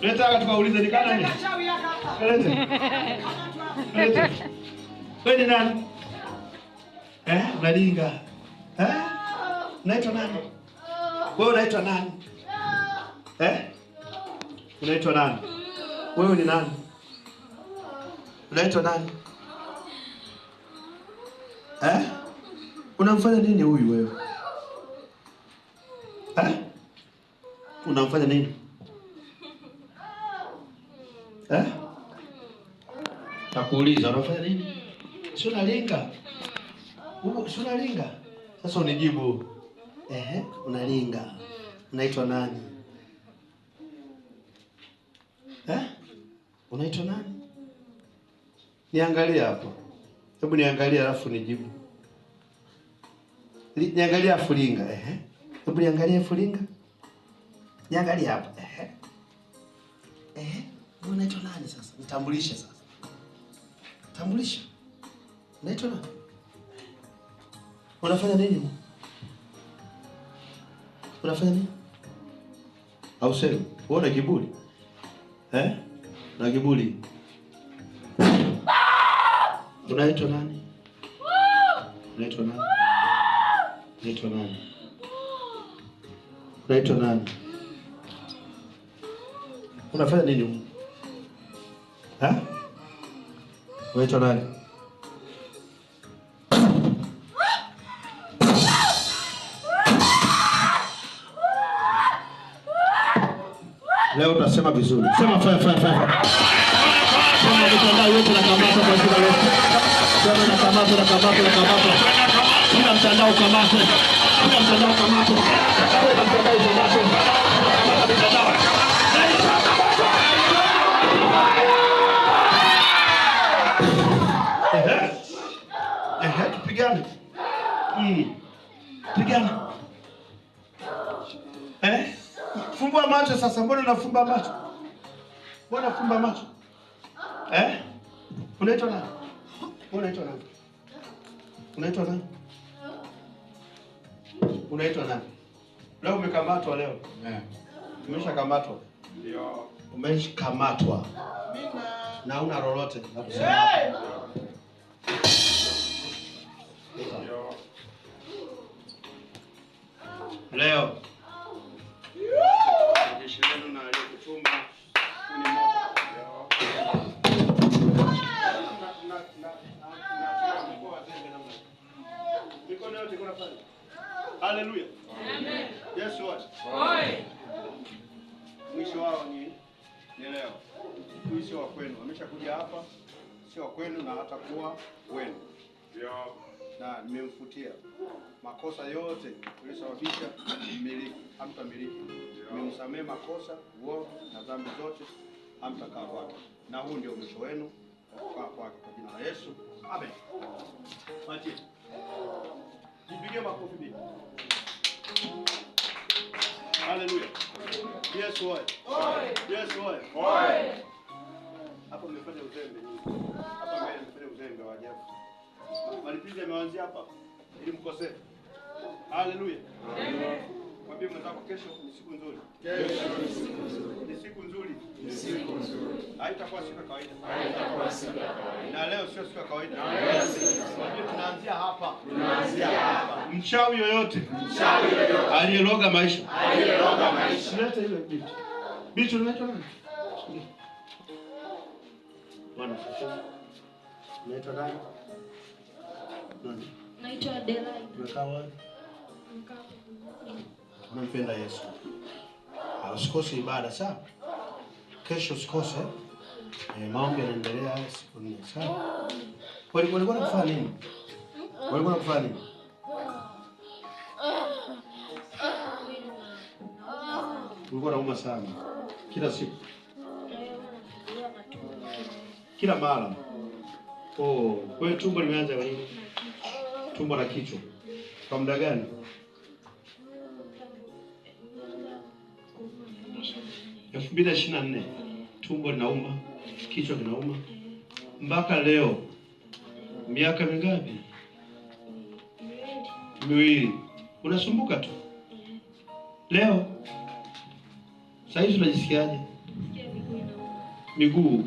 Leta tukaulize ni kana nini? Leta. Wewe ni nani? Unalinga. Unaitwa nani? Wewe unaitwa nani? Unaitwa nani? Wewe ni nani? Unaitwa nani? Unamfanya nini huyu wewe? Unamfanya nini? Nakuuliza unafanya nini? Si unalinga? Si unalinga? Sasa unijibu. Unalinga. Unaitwa nani? Unaitwa nani? Niangalie hapo. Hebu niangalie alafu nijibu. Niangalie afulinga. Hebu niangalie fulinga. Niangalie hapo. Unaitwa nani sasa? Nitambulishe sasa. Tambulisha. Unaitwa nani? Unafanya nini? Unafanya nini? Au sema, wewe una kiburi? Na kiburi. Unaitwa nani? Unaitwa nani? Unaitwa nani? Unaitwa nani? Unafanya nini huko? Unaitwa nani? Leo utasema vizuri. Sema fire. Sema mitandao yote na kamata kwa jina la Yesu. Sema na kamata. Kila mtandao kamata. Kila mtandao kamata. Tupigane. Pigana. Fumbua macho sasa. Mbona unafumba macho? Mbona fumba macho? Unaitwa nani? Unaitwa nani? Unaitwa nani? Unaitwa nani? Leo umekamatwa leo. Umeshakamatwa. Ndio. Umeshakamatwa. Na una lolote la kusema. Leo jeshi lenu na aliyekuchumba ni moto. Mikono yote kuna pale. Haleluya. Amen. Yesu wapi? Mwisho wao ni leo. Mwisho wa kwenu. Ameshakuja hapa, sio wa kwenu na hata kuwa wenu. Ndio. Na nimemfutia makosa yote ulisababisha mmiliki, hamtamiliki. Nimemsamehe makosa, uovu na dhambi zote, hamtakaa kwake. Na huu ndio mwisho wenu kwa kwake, kwa jina la Yesu. Amen. Mati. Jipige makofi bibi. Haleluya. Yesu wapi? Yesu wapi? Hapo mmefanya uzembe nyingi. Hapa mbele mmefanya uzembe wa ajabu. Malipizi yameanzia hapa ili mkosee. Haleluya. Amen. Mwambie mwenzako kesho ni siku nzuri. Ni siku nzuri. Haitakuwa siku ya kawaida. Na leo sio siku ya kawaida. Mwambie tunaanzia hapa. Mchawi yoyote. Aliyeloga maisha. Leta ile bitu. Bitu unaitwa nani? Bwana. Unaitwa nani? Naitwa Adelaide. Umekaa wapi? Unampenda Yesu. Usikose ibada sawa? Kesho usikose. Maombi yanaendelea siku 4 sawa? Walikuwa wanafanya nini? Walikuwa wanafanya nini? Ulikuwa unauma sana. Kila siku. Kila mara. Wewe tumbo limeanza lini? Tumbo la kichwa. Kwa muda gani? Elfu 2024. Tumbo linauma, kichwa kinauma. Mpaka leo. Miaka mingapi? 2. Unasumbuka tu. Leo. Sasa hivi unajisikiaje? miguu.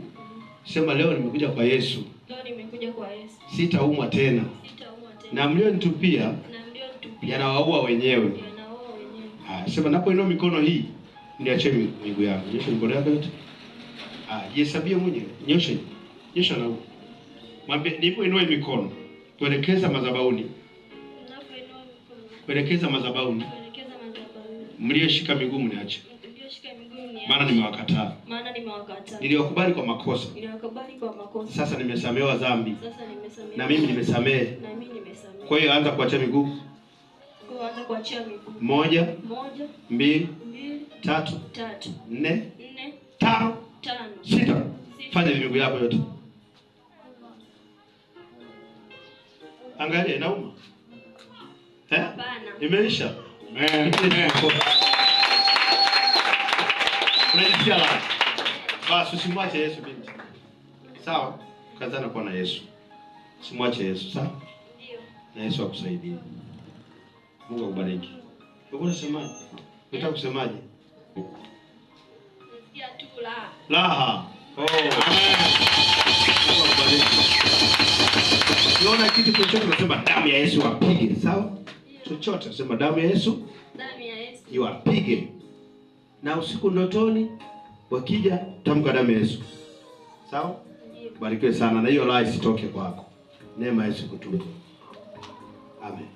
Sema leo nimekuja kwa Yesu. Leo nimekuja kwa Yesu. Sitaumwa tena. Na mlionitupia yanawaua wenyewe. Sema napoinua mikono hii niache miguu yangu. Nyosha mikono yako yote. Jihesabie mwenyewe. Nyosha na huko. Mwambie nipoinua mikono kuelekeza madhabahuni. Kuelekeza madhabahuni. Mlioshika miguu mniache. Maana nimewakataa. Niliwakubali kwa makosa. Sasa nimesamehewa dhambi. Na mimi nimesamehe. Kwa hiyo anza kuachia miguu. Moja, mbili, tatu, nne, tano, sita. Fanya miguu yako yote. Angalia inauma. Imeisha. Unajisikia la? Basi usimwache Yesu binti. Sawa? Kazana kwa na Yesu. Usimwache Yesu, sawa? Ndio. Na Yesu akusaidie. Mungu akubariki. Wewe unasemaje? Unataka kusemaje? Nasikia tu la. Raha. Oh. Mungu akubariki. Unaona kitu chochote unasema damu ya Yesu apige, sawa? Chochote unasema damu ya Yesu. Damu ya Yesu. Iwapige. Na usiku ndotoni wakija tamka damu ya Yesu. Sawa? Barikiwe sana na hiyo la isitoke kwako. Neema Yesu kutunze. Amen.